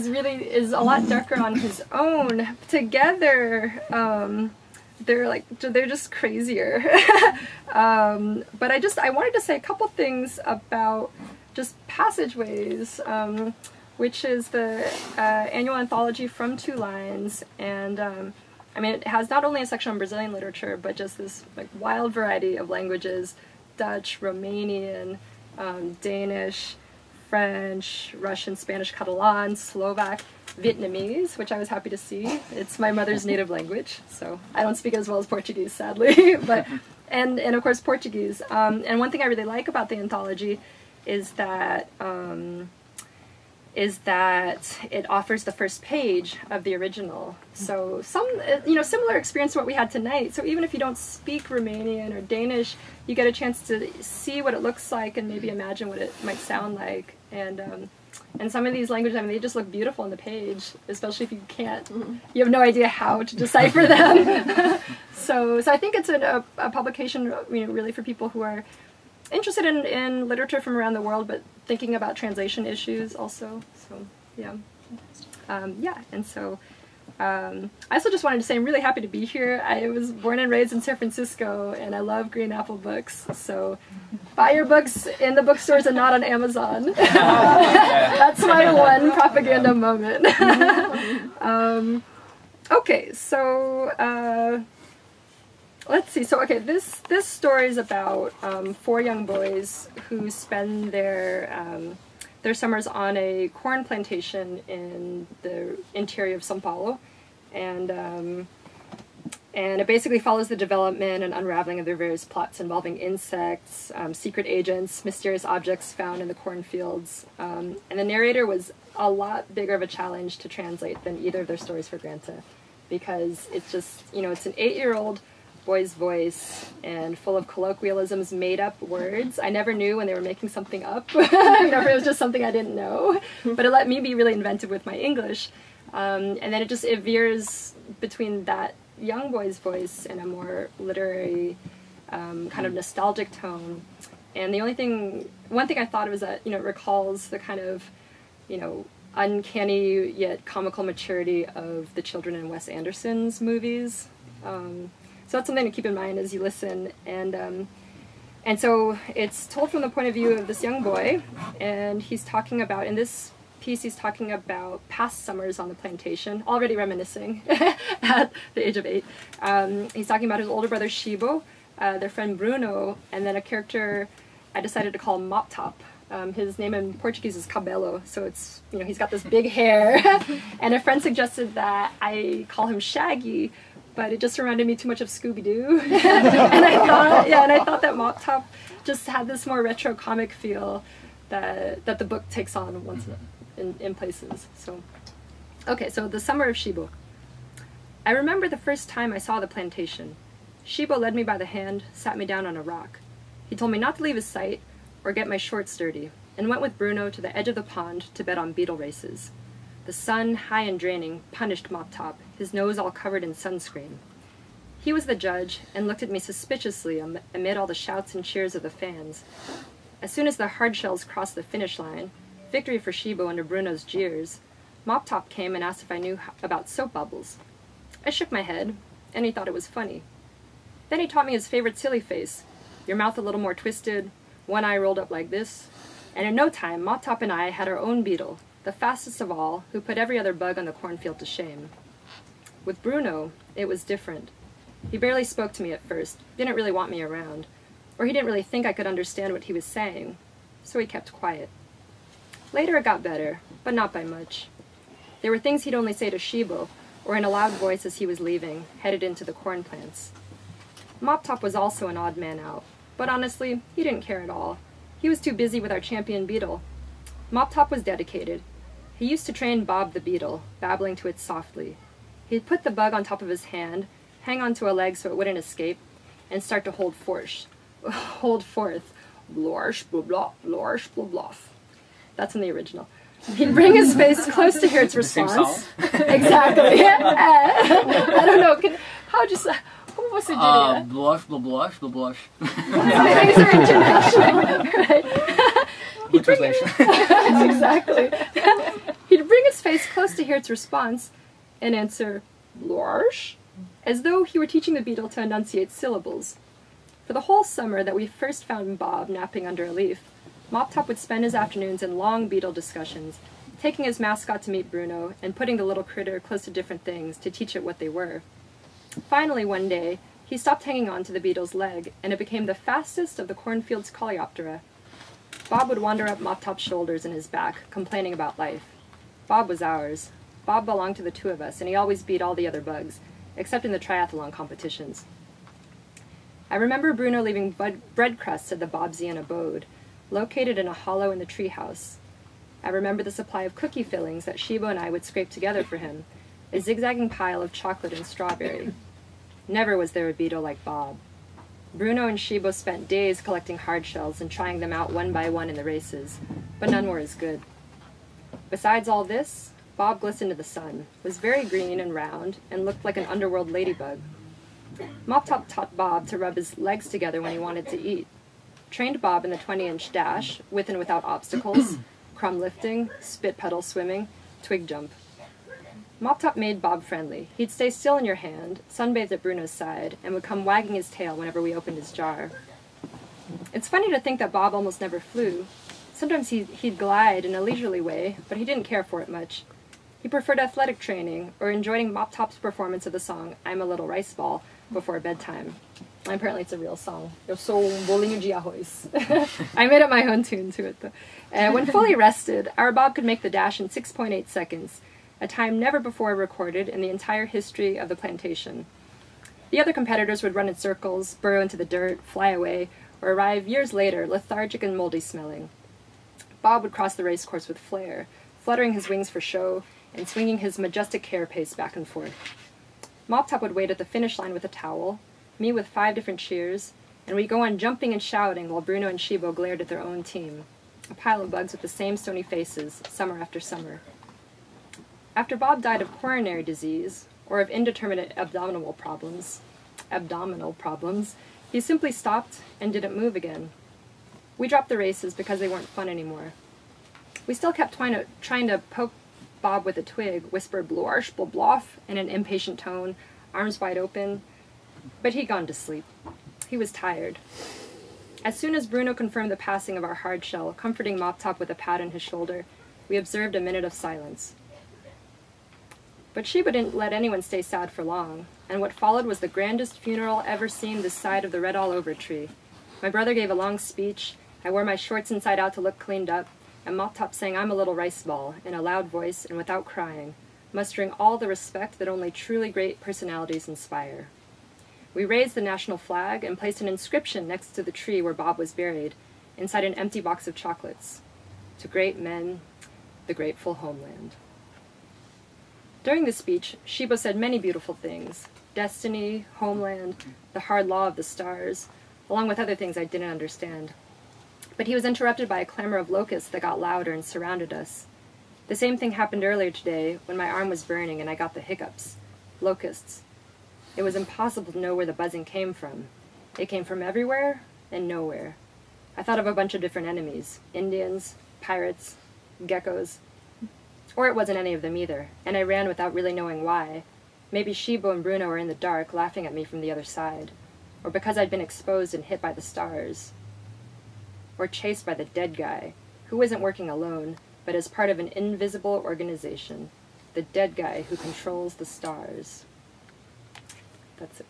is a lot darker on his own. Together, they're just crazier. But I wanted to say a couple things about just Passageways, which is the annual anthology from Two Lines, and I mean, it has not only a section on Brazilian literature, but just this like wild variety of languages: Dutch, Romanian, Danish, French, Russian, Spanish, Catalan, Slovak, Vietnamese, which I was happy to see. It's my mother's native language, so I don't speak it as well as Portuguese, sadly. But and of course Portuguese. And one thing I really like about the anthology is that it offers the first page of the original. So similar experience to what we had tonight. So even if you don't speak Romanian or Danish, you get a chance to see what it looks like and maybe imagine what it might sound like. And some of these languages, I mean, they just look beautiful on the page, especially if you can't, you have no idea how to decipher them. so I think it's a publication, really for people who are interested in literature from around the world, but thinking about translation issues also. So yeah, and so I also just wanted to say I'm really happy to be here. I was born and raised in San Francisco, and I love Green Apple books. So buy your books in the bookstores and not on Amazon. That's my one propaganda moment. Okay, so let's see. So okay, this story is about 4 young boys who spend their summers on a corn plantation in the interior of São Paulo, and it basically follows the development and unraveling of their various plots involving insects, secret agents, mysterious objects found in the cornfields, and the narrator was a lot bigger of a challenge to translate than either of their stories for Granta, because it's just, it's an 8-year-old boy's voice and full of colloquialisms, made up words. I never knew when they were making something up. It was just something I didn't know, but it let me be really inventive with my English. And then it veers between that young boy's voice and a more literary kind of nostalgic tone. And one thing I thought was that, it recalls the kind of, uncanny yet comical maturity of the children in Wes Anderson's movies. So that's something to keep in mind as you listen, and so it's told from the point of view of this young boy, and he's talking about, in this piece, he's talking about past summers on the plantation, already reminiscing at the age of 8. He's talking about his older brother Shibo, their friend Bruno, and then a character I decided to call Mop Top. His name in Portuguese is Cabelo, so it's, he's got this big hair, and a friend suggested that I call him Shaggy, but it just reminded me too much of Scooby-Doo. and I thought that Mop Top just had this more retro comic feel that the book takes on once in places. So, okay, so the summer of Shibo. I remember the first time I saw the plantation. Shibo led me by the hand, sat me down on a rock. He told me not to leave his sight or get my shorts dirty, and went with Bruno to the edge of the pond to bet on beetle races. The sun, high and draining, punished Mop Top, his nose all covered in sunscreen. He was the judge, and looked at me suspiciously amid all the shouts and cheers of the fans. As soon as the hardshells crossed the finish line, victory for Shibo under Bruno's jeers, Mop Top came and asked if I knew about soap bubbles. I shook my head, and he thought it was funny. Then he taught me his favorite silly face, your mouth a little more twisted, one eye rolled up like this, and in no time Mop Top and I had our own beetle, the fastest of all, who put every other bug on the cornfield to shame. With Bruno, it was different. He barely spoke to me at first, didn't really want me around, or he didn't really think I could understand what he was saying, so he kept quiet. Later it got better, but not by much. There were things he'd only say to Shibo, or in a loud voice as he was leaving, headed into the corn plants. Mop Top was also an odd man out, but honestly, he didn't care at all. He was too busy with our champion beetle. Mop Top was dedicated. He used to train Bob the beetle, babbling to it softly. He'd put the bug on top of his hand, hang onto a leg so it wouldn't escape, and start to hold forth. Blorsh, blah, blah, blorsh, blah, blah. That's in the original. He'd bring his face close to hear its response. Exactly. I don't know. How would you say? What was it? Blush, blah, blush, blah, blush. Things are international, right? Good translation. Exactly. He'd bring his face close to hear its response and answer, "Blarsh," as though he were teaching the beetle to enunciate syllables. For the whole summer that we first found Bob napping under a leaf, Mop Top would spend his afternoons in long beetle discussions, taking his mascot to meet Bruno and putting the little critter close to different things to teach it what they were. Finally, one day, he stopped hanging on to the beetle's leg, and it became the fastest of the cornfield's coleoptera. Bob would wander up Mop Top's shoulders and his back, complaining about life. Bob was ours. Bob belonged to the two of us, and he always beat all the other bugs, except in the triathlon competitions. I remember Bruno leaving bread crusts at the Bobsian abode, located in a hollow in the treehouse. I remember the supply of cookie fillings that Shibo and I would scrape together for him, a zigzagging pile of chocolate and strawberry. Never was there a beetle like Bob. Bruno and Shibo spent days collecting hard shells and trying them out one by one in the races, but none were as good. Besides all this, Bob glistened in the sun, was very green and round, and looked like an underworld ladybug. Mop Top taught Bob to rub his legs together when he wanted to eat, trained Bob in the 20-inch dash, with and without obstacles, crumb lifting, spit pedal swimming, twig jump. Mop Top made Bob friendly. He'd stay still in your hand, sunbathed at Bruno's side, and would come wagging his tail whenever we opened his jar. It's funny to think that Bob almost never flew. Sometimes he'd glide in a leisurely way, but he didn't care for it much. He preferred athletic training, or enjoying Mop Top's performance of the song "I'm a Little Rice Ball" before bedtime. And apparently it's a real song. Eu sou bolinho de arroz. I made up my own tune to it, though. When fully rested, our Bob could make the dash in 6.8 seconds, a time never before recorded in the entire history of the plantation. The other competitors would run in circles, burrow into the dirt, fly away, or arrive years later, lethargic and moldy smelling. Bob would cross the racecourse with flair, fluttering his wings for show, and swinging his majestic carapace back and forth. Mop Top would wait at the finish line with a towel, me with 5 different cheers, and we'd go on jumping and shouting while Bruno and Shibo glared at their own team, a pile of bugs with the same stony faces, summer after summer. After Bob died of coronary disease, or of indeterminate abdominal problems, he simply stopped and didn't move again. We dropped the races because they weren't fun anymore. We still kept trying to poke Bob with a twig, whisper "Blorsh, blobloff" in an impatient tone, arms wide open, but he'd gone to sleep. He was tired. As soon as Bruno confirmed the passing of our hard shell, comforting Mop Top with a pat on his shoulder, we observed a minute of silence. But Shiba didn't let anyone stay sad for long, and what followed was the grandest funeral ever seen this side of the red all-over tree. My brother gave a long speech, I wore my shorts inside out to look cleaned up, and Mop Top sang "I'm a Little Rice Ball" in a loud voice and without crying, mustering all the respect that only truly great personalities inspire. We raised the national flag and placed an inscription next to the tree where Bob was buried, inside an empty box of chocolates. To great men, the grateful homeland. During the speech, Shibo said many beautiful things: destiny, homeland, the hard law of the stars, along with other things I didn't understand. But he was interrupted by a clamor of locusts that got louder and surrounded us. The same thing happened earlier today when my arm was burning and I got the hiccups. Locusts. It was impossible to know where the buzzing came from. It came from everywhere and nowhere. I thought of a bunch of different enemies: Indians, pirates, geckos. Or it wasn't any of them either, and I ran without really knowing why. Maybe Shibo and Bruno were in the dark, laughing at me from the other side. Or because I'd been exposed and hit by the stars. Or chased by the dead guy, who isn't working alone, but as part of an invisible organization. The dead guy who controls the stars. That's it.